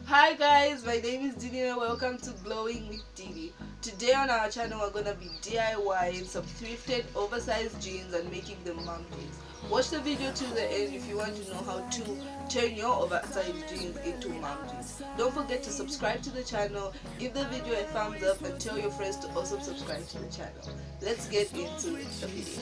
Hi guys, my name is Dini and welcome to Glowing with Dini. Today on our channel we're gonna be DIYing some thrifted oversized jeans and making them mom jeans. Watch the video to the end if you want to know how to turn your oversized jeans into mom jeans. Don't forget to subscribe to the channel, give the video a thumbs up and tell your friends to also subscribe to the channel. Let's get into the video.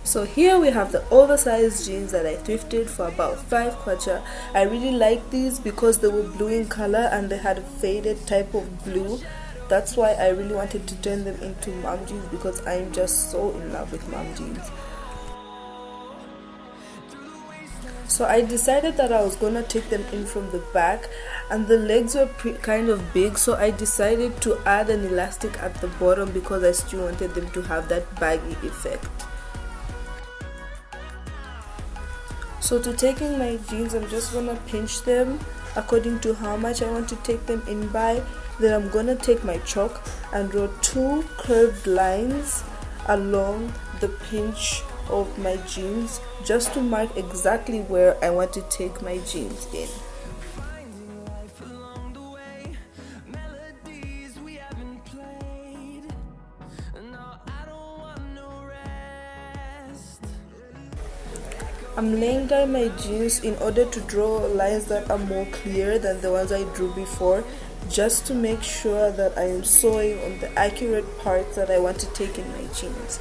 So here we have the oversized jeans that I thrifted for about 5 kwacha. I really like these because they were blue in color and they had a faded type of blue. That's why I really wanted to turn them into mom jeans because I'm just so in love with mom jeans. So I decided that I was gonna take them in from the back, and the legs were kind of big, so I decided to add an elastic at the bottom because I still wanted them to have that baggy effect. So to take in my jeans, I'm just gonna pinch them according to how much I want to take them in by. Then I'm gonna take my chalk and draw 2 curved lines along the pinch of my jeans just to mark exactly where I want to take my jeans in. I'm laying down my jeans in order to draw lines that are more clear than the ones I drew before, just to make sure that I am sewing on the accurate parts that I want to take in my jeans.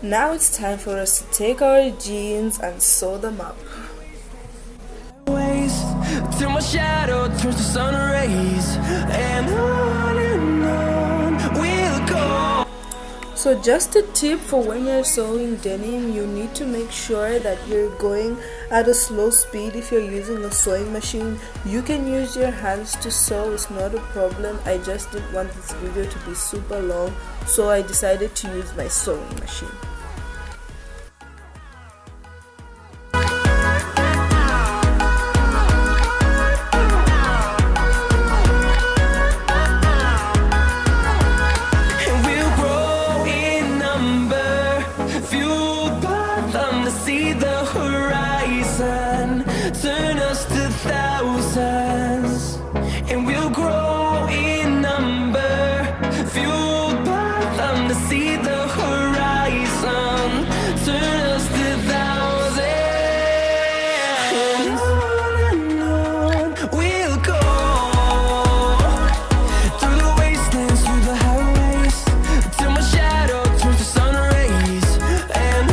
Now it's time for us to take our jeans and sew them up. Till my shadow turns to sun rays, and on we'll go. So just a tip for when you're sewing denim, you need to make sure that you're going at a slow speed. If you're using a sewing machine, you can use your hands to sew, it's not a problem. I just didn't want this video to be super long, so I decided to use my sewing machine. See the horizon, turn us to thousands, and we'll grow in number, fueled by them to see the horizon, turn us to thousands, and on we'll go, through the wastelands, through the highways, till my shadow turns to sun rays, and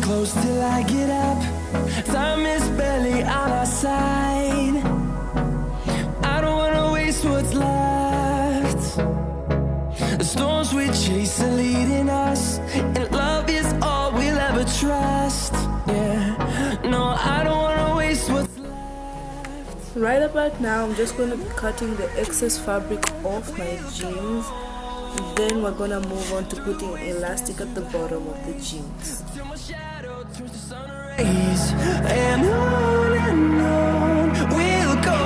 close till I get up. Time is barely on our side. I don't wanna waste what's left. The storms we chase are leading us, and love is all we'll ever trust. Yeah, no, I don't wanna waste what's left. Right about now, I'm just gonna be cutting the excess fabric off my jeans. Then we're gonna move on to putting elastic at the bottom of the jeans. And on we'll go,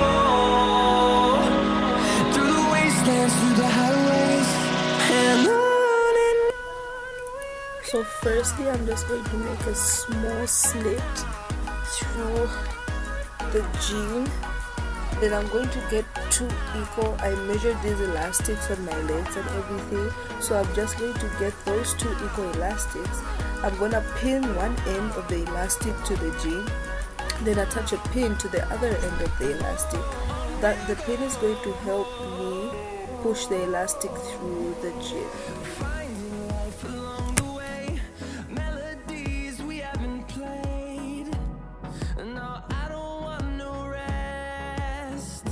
through the wastelands, through the highways, and on. So firstly, I'm just going to make a small slit through the jean. Then I'm going to get 2 equal, I measured these elastics on my legs and everything, so I'm just going to get those 2 equal elastics. I'm going to pin one end of the elastic to the jean, then attach a pin to the other end of the elastic. That the pin is going to help me push the elastic through the jean. No, I don't want no rest.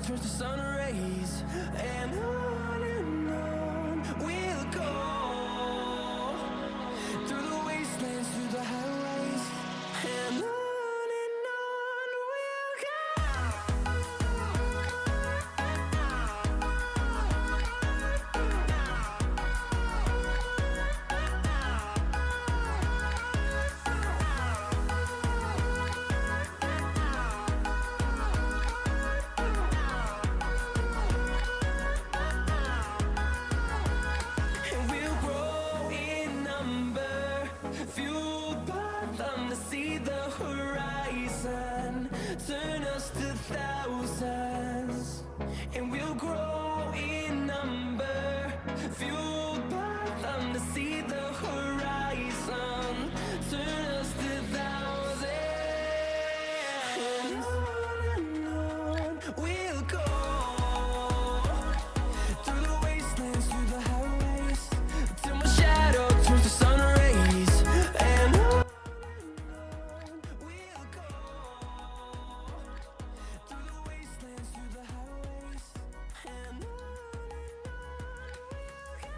turns to sun rays, and on we'll go through the wastelands, through the highways, and on we'll go. And we'll grow in number, fueled by them to see the horizon, turn us to thousands. And we'll grow in number, fueled by them to see the horizon, turn us to thousands. And on we'll go through the wastelands, through the highways, till my shadow turns to sun rays, and on we'll go through the wastelands, through the highways, and on we'll go.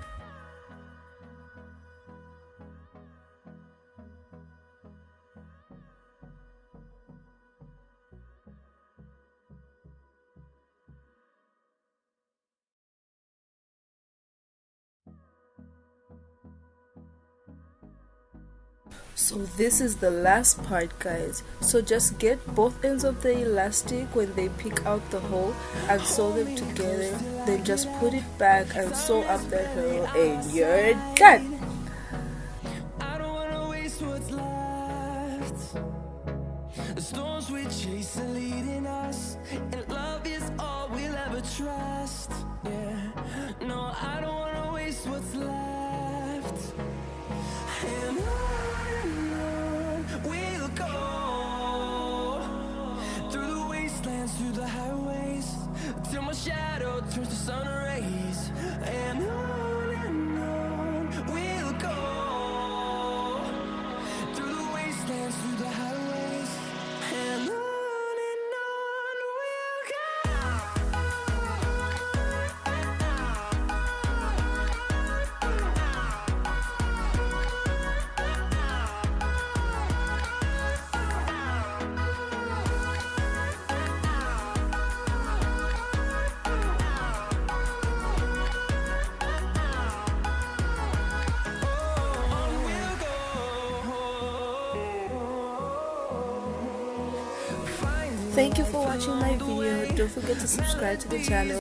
So this is the last part, guys. So just get both ends of the elastic when they pick out the hole and sew them together. Then just put it back and sew up the hole and you're done. I don't wanna waste what's left. The storms we chase are leading us, and love is all we'll ever trust. Yeah, no, I don't wanna waste what's left. And on we'll go through the wastelands, through the highways, till my shadow turns to sun rays, and on we'll go through the wastelands, through the highways, and on we'll go. Thank you for watching my video. Don't forget to subscribe to the channel.